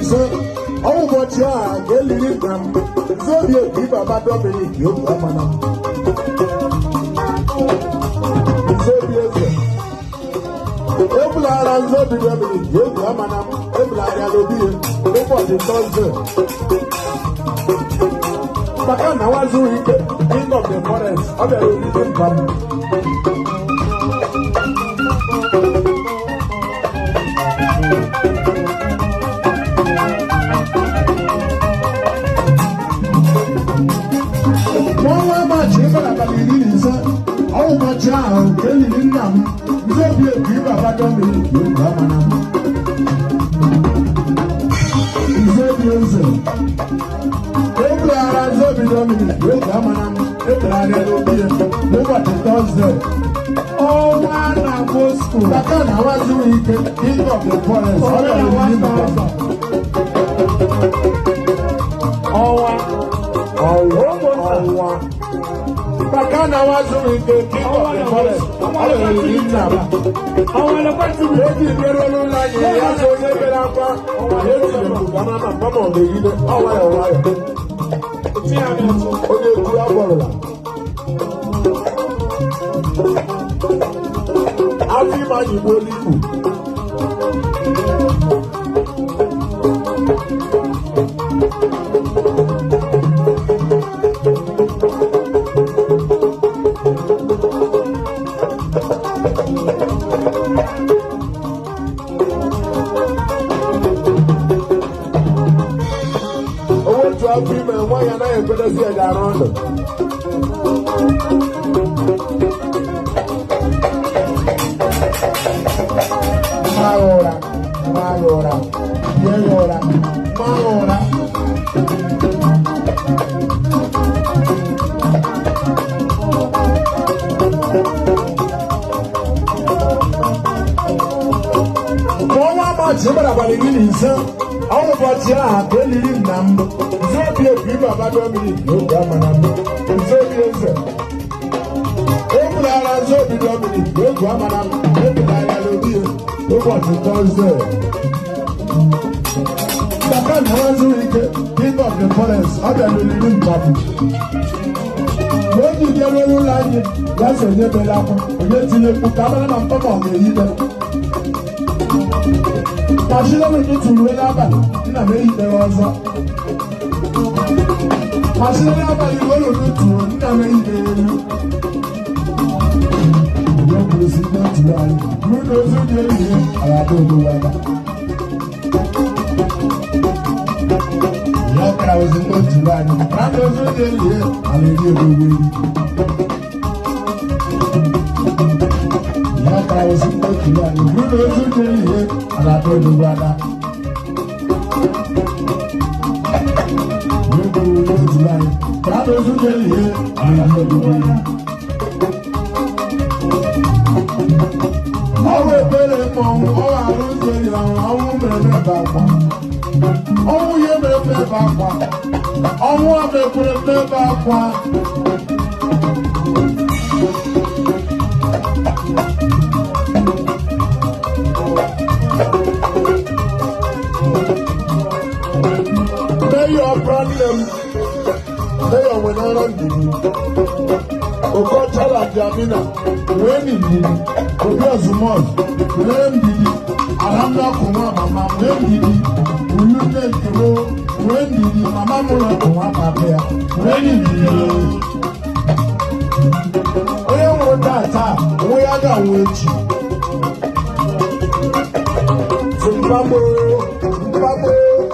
ise ụbọchị a ga-eliri nna m Nzobi Obi Baba Dominic Obiamana Nzobi eze ebulara Nzobi Dominic Obiamana ebulara ya n'obi ụbọchị Tọzdee maka na wazuru ike King of the Forest ọ bịara oriri mba m n'ọnwa Maachị abalị 15 ụbọchị ahụ ka eliri nna m Nzobi Obi Baba Dominic Obiamana Nzobi eze ebulara Nzobi Dominic Obiamana ebulara ya n'obi n'ụbọchị Tọzdee ọnwa na Moscow maka na wazuru ike King of the Forest ọ bịara oriri mba ọnwa maka na wazuru ike King of the Forest ọ bịara oriri nna m eji bịara ụlọ anyị ya so onye bere akwa ya ejiri mgana na mama ọ ga-egide ọwayọ nwayọ onye ekwu agbọrọla afọ ime anyị gbuola Igbo otu afọ ime nwaanyị anaghị ekwedozi ya ga-arụ ndụ mma ụra bie ya ụra mma ụra n'ọnwa Maachị abalị 15 ụbọchị ahụ ka eliri nna m Nzobi Obi Baba Dominic Obiamana Nzobi eze ebulara Nzobi Dominic Obiamana ebulara ya n'obi ụbọchị Tọzdee maka na wazuru ike King of the Forest ọ bịara oriri mba m n'oge bịara ụlọ anyị ya so onye bere akwa onye tinye mkpu ka amara na mpama ọ ga-eyibe Machine tụrụ uwe n'abalị nna m eyitere ọzọ machine n'abalị olulu tụrụ nna m eyitere elu onye kwụrụsi n'otu anyị bụrụ na ozu dị ehihie alada ogbowada ya ọkara ozi n'otu anyị na ozu dị ehihie ala eri ogboweri ya ọkara ozi n'otu anyị bụrụ na ozu dị ehihie alada ogbowada ọnwụ ekpere mmanwụ ọ ga-arụ ụzọ ya ọnwụ mere ebe akwa ọnwụ ihe mere ebe akwa ọnwụ a mekwere ebe akwa Mayor problem Mayor wenara ndidi Okochala Jamina weni ndidi Obi Azumos weni ndidi Alhamda Kuma mama weni ndidi Ulune Kiro weni ndidi Mama Mura Kuma papea weni ndidi Oye mwota ata Oye aga wechi Zimbabwe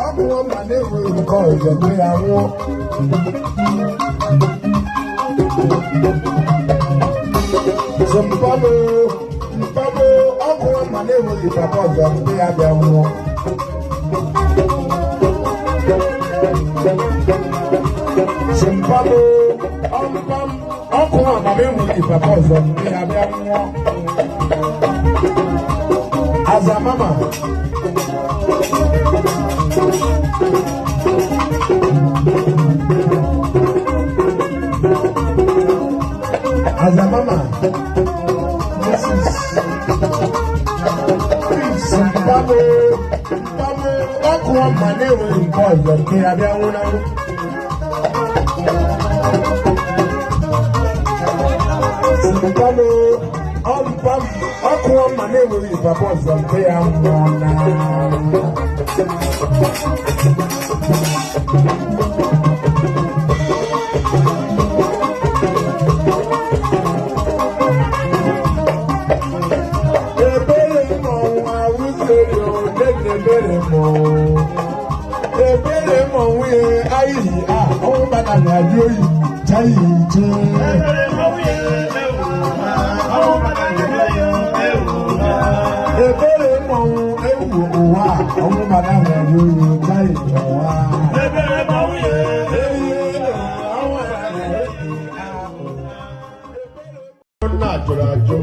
ọkùnrin ọmọ léwu nǹkan ìjẹ̀gbẹ́ àwọn. Zimbabwe ọkùnrin ọmọ léwu ìjọba ìjẹ̀gbẹ́ abẹ́ wọn. Zimbabwe ọkùnrin ọmọ léwu ìjọba ìjẹ̀gbẹ́ abẹ́ wọn. Azamama. Azamama, Zimbabwe, ọkùnrin money will cause the Kiabiana. Aqua money will be proposed the Kiabiana. Ebere mo we ayi o bana na yoyi chai che ebere mo we o bana na yoyi ebere mo ewu wa o bana na yoyi chai wa ebere mo we Ajo,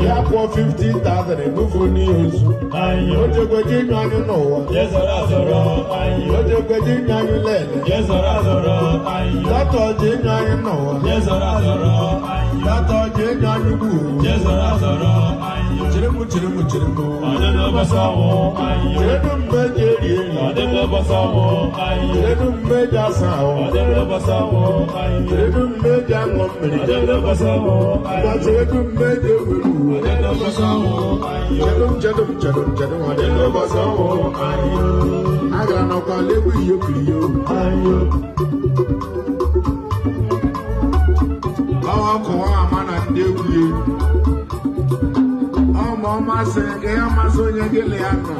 ya po 50,000 ebufu ni osu. O je gbeji nu anu no wa. Yes soro. O je gbeji nu anu lele. Yes soro. Tato je nu anu no wa. Yes soro. Tato je nu anu bu. Yes soro. Chirimu. Adelo basawo. Chirimu meje ri. Adelo basawo. Chirimu meja sawo. Adelo basawo. Chirimu meja ngomri. Adelo basawo. Chirimu meje wuru. Adelo basawo. Chirimu adelo basawo. Aga no kwa lebu yokriyo. Awa ko amana ndewuye. Mama said, "I am a son of Gilliano."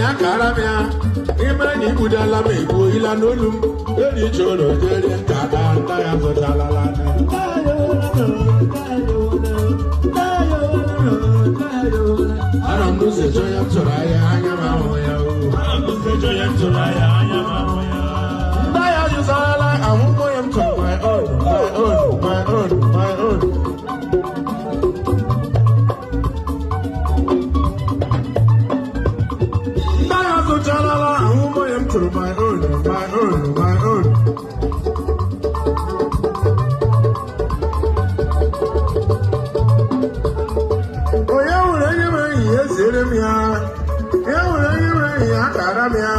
ya kara m ya ime enyi budala m egbuo ila n'olu m eri chọrọ jeri nka ka nta ya zụchalala ana m n'ụzọ ejo ya tụrụ anya anya m ahụ ya nta ya jụzarala ahụhụ ya m tụrụ my own nta ya zụchalala ahụhụ ya m tụrụ my own onye nwere enyi m enyi ya esere m ya ya nwere enyi m enyi ya kara m ya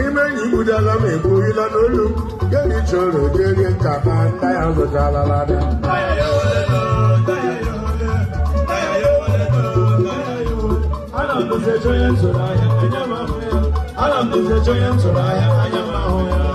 ime enyi budala m egbughila n'olu gedi chọrọ jerie nka ma nta ya zụchalala dị Ana m dozie onye ntụrụ anya anya m ahụ ya